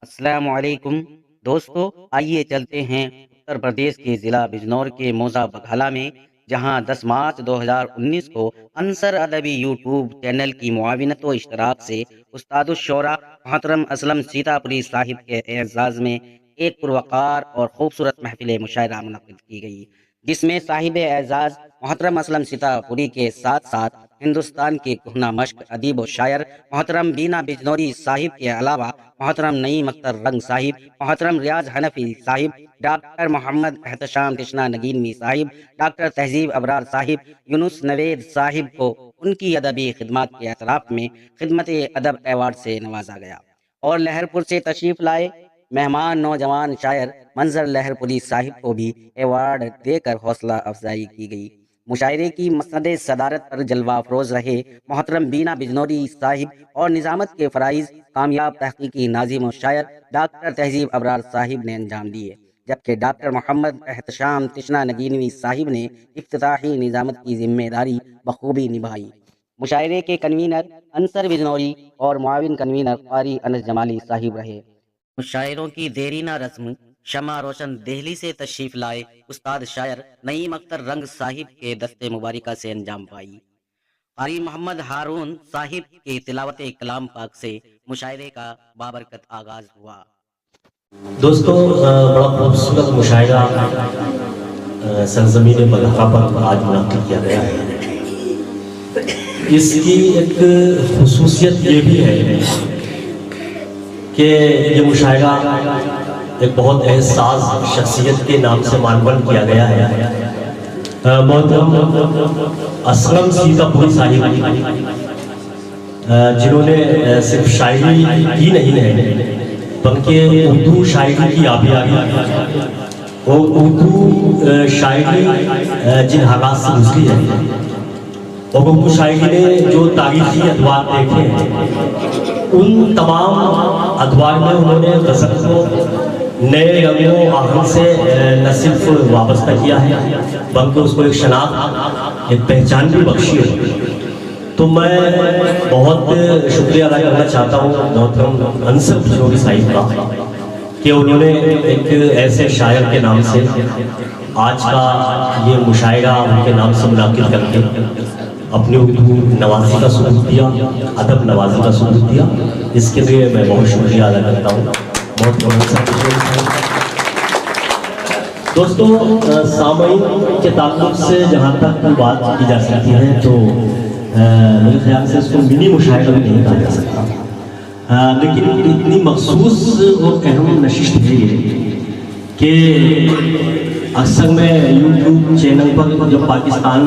السلام علیکم دوستو، آئیے چلتے ہیں اتر پردیش کے ضلع بجنور کے موزہ بگھالہ میں، جہاں 10 مارچ 2019 کو انصر ادبی یوٹیوب چینل کی معاونت و اشتراک سے استاد الشعراء محترم اسلم سیتا پوری صاحب کے اعزاز میں ایک پروقار اور خوبصورت محفل مشاعرہ منعقد کی گئی، جس میں صاحب اعزاز محترم اسلم سیتا پوری کے ساتھ ساتھ ہندوستان کے کہنہ مشق ادیب و شاعر محترم بینا بجنوری صاحب کے علاوہ محترم نعیم اختر رنگ صاحب، محترم ریاض حنفی صاحب، ڈاکٹر محمد احتشام تشنا نگینوی صاحب، ڈاکٹر تہذیب ابرار صاحب، یونس نوید صاحب کو ان کی ادبی خدمات کے اعتراف میں خدمت ادب ایوارڈ سے نوازا گیا، اور لہر پور سے تشریف لائے مہمان نوجوان شاعر منظر لہر پوری صاحب کو بھی ایوارڈ دے کر حوصلہ افزائی کی گئی۔ مشاعرے کی مسند صدارت پر جلوہ افروز رہے محترم بینا بجنوری صاحب اور نظامت کے فرائض کامیاب تحقیقی ناظم و شاعر ڈاکٹر تہذیب ابرار صاحب نے انجام دیے، جبکہ ڈاکٹر محمد احتشام تشنا نگینوی صاحب نے افتتاحی نظامت کی ذمہ داری بخوبی نبھائی۔ مشاعرے کے کنوینر انصر بجنوری اور معاون کنوینر قاری انس جمالی صاحب رہے۔ مشاعروں کی دیرینہ رسم شمع روشن دہلی سے تشریف لائے استاد شاعر نعیم اختر رنگ صاحب کے دستے مبارکہ سے انجام پائی۔ قاری محمد ہارون صاحب کی تلاوت کلام پاک سے مشاعرے کا بابرکت آغاز ہوا۔ دوستو، بڑا خوبصورت مشاعرہ سرزمین بگھالہ پر آج منعقد کیا گیا ہے۔ اس کی ایک خصوصیت یہ بھی ہے کہ یہ مشاعرہ ایک بہت احساس شخصیت کے نام سے معنون کیا گیا ہے۔ محترم اسلم سیتا پوری صاحب، جنہوں نے صرف شاعری کی نہیں ہے بلکہ اردو شاعری کی آبیاری اور اردو شاعری جن حالات سے گزری ہے، اور اردو شاعری نے جو تاریخی ادوار دیکھے ہیں، ان تمام ادوار میں انہوں نے غزل کو نئے رنگوں آہن سے نہ صرف وابستہ کیا ہے بلکہ اس کو ایک شناخت، ایک پہچان بھی بخشی ہے۔ تو میں بہت شکریہ ادا کرنا چاہتا ہوں محترم انصر بجنوری صاحب کا کہ انہوں نے ایک ایسے شاعر کے نام سے آج کا یہ مشاعرہ ان کے نام سے منعقد کر کے اپنی اردو نوازی کا ثبوت دیا، ادب نوازی کا ثبوت دیا۔ اس کے لیے میں بہت شکریہ ادا کرتا ہوں دوستو۔ سامعین کے تعلق سے جہاں تک بات کی جا سکتی ہے تو میرے خیال سے اس کو منی مشاعرہ بھی نہیں کہا جا سکتا، لیکن اتنی مخصوص اور اہم نشست ہے یہ کہ اکثر میں یوٹیوب چینل پر جب پاکستان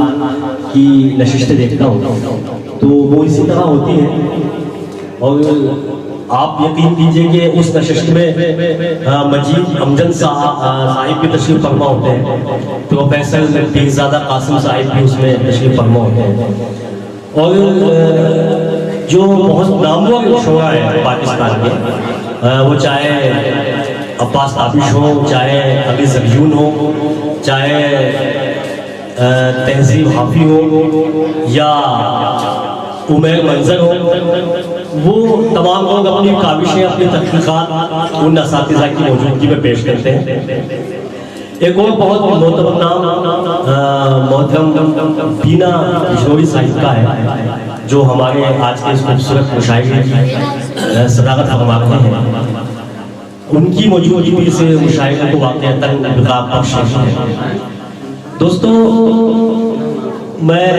کی نشستیں دیکھتا ہوں تو وہ اسی طرح ہوتی ہیں، اور آپ یقین کیجئے کہ اس نشست میں مجید امجد صاحب بھی تشریف فرما ہوتے ہیں، پروفیسر پیرزادہ قاسم صاحب بھی اس میں تشریف فرما ہوتے ہیں، اور جو بہت نامور شعراء ہیں پاکستان کے، وہ چاہے عباس تابش ہو، چاہے علی زبیون ہو، چاہے تہذیب حافی ہو یا عمیر منظر ہو، وہ تمام لوگ اپنی کاوشیں، اپنی تحقیقات ان اساتذہ کی موجودگی میں پیش کرتے ہیں۔ ایک اور بہت معتبر نام محترم بینا بجنوری صاحب کا ہے، جو ہمارے آج کے اس خوبصورت مشاعرے کی صدارت فرماتے ہیں۔ ان کی موجودگی سے مشاعرے کو واقعتاً بقا بخش ہے۔ دوستو، میں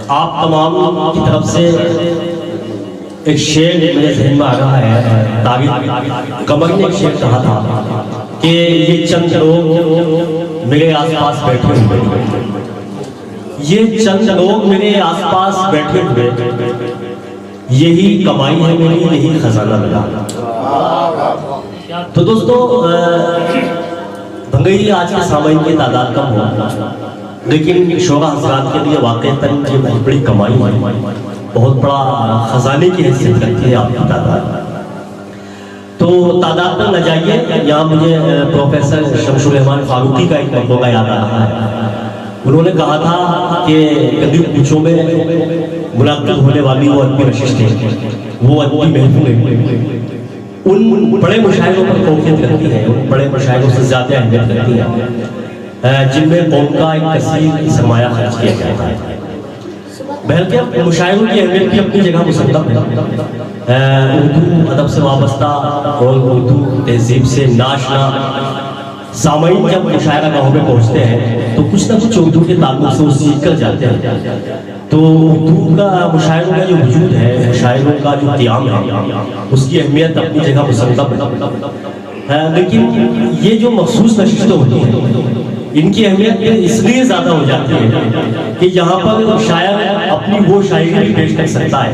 آپ تمام کی طرف سے ایک شعر میرے ذہن میں آ رہا ہے۔ طارق قمر نے ایک شعر کہا تھا کہ یہ چند لوگ میرے آس پاس بیٹھے ہوئے، یہ چند لوگ میرے آس پاس بیٹھے ہوئے، یہی کمائی ہے میری، یہی خزانہ میرا۔ تو دوستو، بھنگئی آج کے سامعین کی تعداد کم ہو، لیکن شعراء حضرات کے لیے واقعتاً یہ بہت بڑی کمائی ہے، بہت بڑا خزانے کی حیثیت رکھتی ہے آپ کی تعداد۔ تو تعداد پر نہ جائیے، یہاں مجھے پروفیسر شمس الرحمان فاروقی کا ایک مقولہ یاد آ رہا ہے۔ انہوں نے کہا تھا کہ کبھی پوچھوں میں منعقد ہونے والی وہ ادبی نشست ہے، وہ ادبی محفل ہے ان بڑے مشاعروں پر فوقیت رکھتی ہے، ان بڑے مشاعروں سے زیادہ اہمیت رکھتی ہے جن میں قوم کا ایک کثیر سرمایہ خرچ کیا جاتا ہے۔ بہرکیف مشاعروں کی اہمیت بھی اپنی جگہ مسلم ہے۔ اردو ادب سے وابستہ اور اردو تہذیب سے ناشنا سامعین جب مشاعرہ گاہوں میں پہنچتے ہیں تو کچھ نہ کچھ اردو کے تعلق سے وہ سیکھ کر جاتے ہیں۔ تو اردو کا مشاعروں کا جو وجود ہے، مشاعروں کا جو قیام ہے، اس کی اہمیت اپنی جگہ مسلم ہے، لیکن یہ جو مخصوص نشستیں ہوتی ہیں ان کی اہمیت اس لیے زیادہ ہو جاتی ہے کہ یہاں پر شاعر اپنی وہ شاعری بھی پیش کر سکتا ہے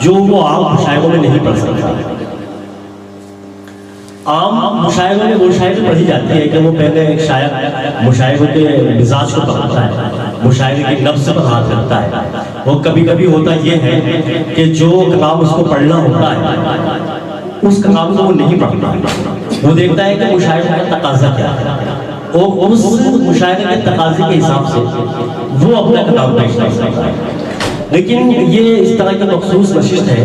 جو وہ عام مشاعروں میں نہیں پڑھ سکتا۔ عام مشاعروں میں وہ شاعری پڑھی جاتی ہے کہ وہ پہلے ایک شاعر مشاعروں کے مزاج کو پڑھتا ہے، مشاعرے کی نفس پر ہاتھ رکھتا ہے، اور کبھی کبھی ہوتا یہ ہے کہ جو کلام اس کو پڑھنا ہوتا ہے اس کلام کو وہ نہیں پڑھتا، وہ دیکھتا ہے کہ مشاعرے کا تقاضا کیا ہے اور اس مشاعرے کے تقاضے کے حساب سے وہ اپنا کلام پیش کر سکتا ہے۔ لیکن یہ اس طرح کی مخصوص نشست ہے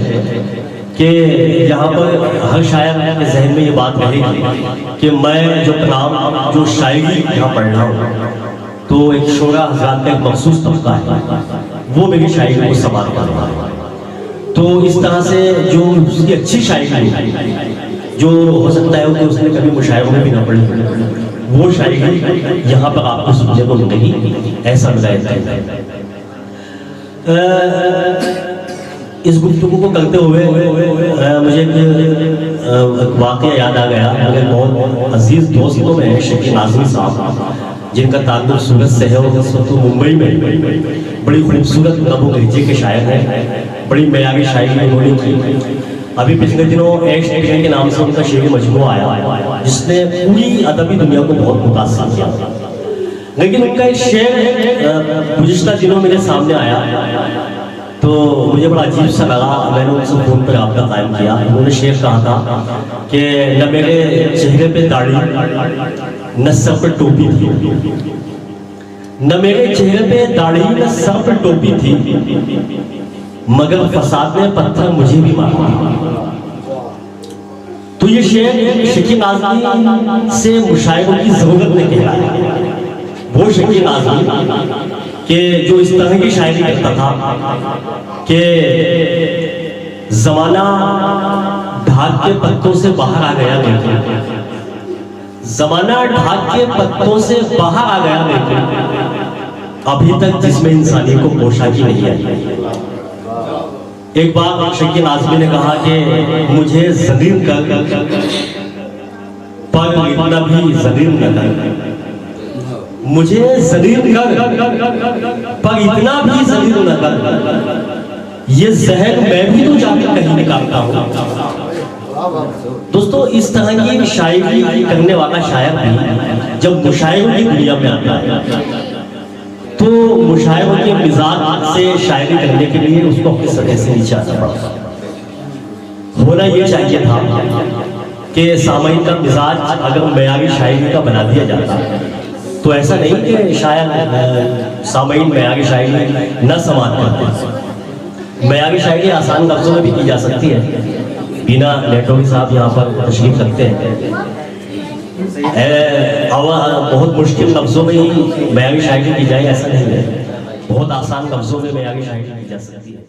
کہ یہاں پر ہر شاعر کے ذہن میں یہ بات رہے گی کہ میں جو کلام جو شاعری یہاں پڑھ رہا ہوں تو ایک شعراء حضرات کا ایک مخصوص طبقہ ہے، وہ میری شاعری کو سماعت کر رہا ہے۔ تو اس طرح سے جو اس کی اچھی شاعری جو ہو سکتا ہے کہ اس نے کبھی مشاعروں میں بھی نہ پڑھی، وہ شاعری یہاں پر آپ کو سننے کو ملے گی، ایسا مظاہر ہے۔ اس گفتگو کو کرتے ہوئے مجھے ایک واقعہ یاد آ گیا۔ میرے بہت عزیز دوستوں میں شکیل ناظمی صاحب جن کا تعلق سورت سے ہے، اور اس وقت ممبئی میں بڑی خوبصورت نظم و لہجے کے شاعر ہیں، بڑی معیاری شاعری انہوں نے کی۔ ابھی پچھلے دنوں ایش ٹکنے کے نام سے ان کا شعری مجموعہ آیا جس نے پوری ادبی دنیا کو بہت متاثر کیا، لیکن ان کا ایک شعر گزشتہ دنوں میرے سامنے آیا تو مجھے بڑا عجیب سا لگا۔ میں نے ان سے فون پر رابطہ قائم کیا۔ انہوں نے شعر کہا تھا کہ نہ میرے چہرے پہ داڑھی نہ سر پر ٹوپی تھی، نہ میرے چہرے پہ داڑھی نہ سر پر ٹوپی تھی، مگر فساد نے پتھر مجھے بھی مارا۔ تو یہ شعر شکیل ناظمی سے مشاعروں کی ضرورت نے کہا ہے۔ وہ شکیل ناظمی کہ جو اس طرح کی شاعری کرتا تھا کہ زمانہ ڈھاک کے پتوں سے باہر آ گیا، لیکن زمانہ ڈھاک کے پتوں سے باہر آ گیا، لیکن ابھی تک جسم انسانی کو پوشاکی نہیں آئی۔ ایک بار شکیل ناظمی نے کہا کہ مجھے ذلیل کر پر اتنا بھی ذلیل نہ کر، مجھے ذلیل کر پر اتنا بھی ذلیل نہ کر، یہ زہر میں بھی تو جا کر کہیں نکالتا ہوں۔ دوستو اس طرح کی شاعری کرنے والا شاعر بھی جب مشاعروں کی دنیا میں آتا ہے تو مشاعروں کے مزاج سے شاعری کرنے کے لیے اس کو اپنی سطح سے نیچے آنا پڑا۔ ہونا یہ چاہیے تھا کہ سامعین کا مزاج اگر معیاری شاعری کا بنا دیا جاتا تو ایسا نہیں کہ شاید سامعین معیاری شاعری نہ سماعت کرتے۔ معیاری شاعری آسان لفظوں میں بھی کی جا سکتی ہے۔ بینا نیٹوی صاحب یہاں پر تشریف رکھتے ہیں، بہت مشکل لفظوں میں ہی معیاری شاعری کی جائے ایسا نہیں ہے، بہت آسان لفظوں میں معیاری شاعری کی جا سکتی ہے۔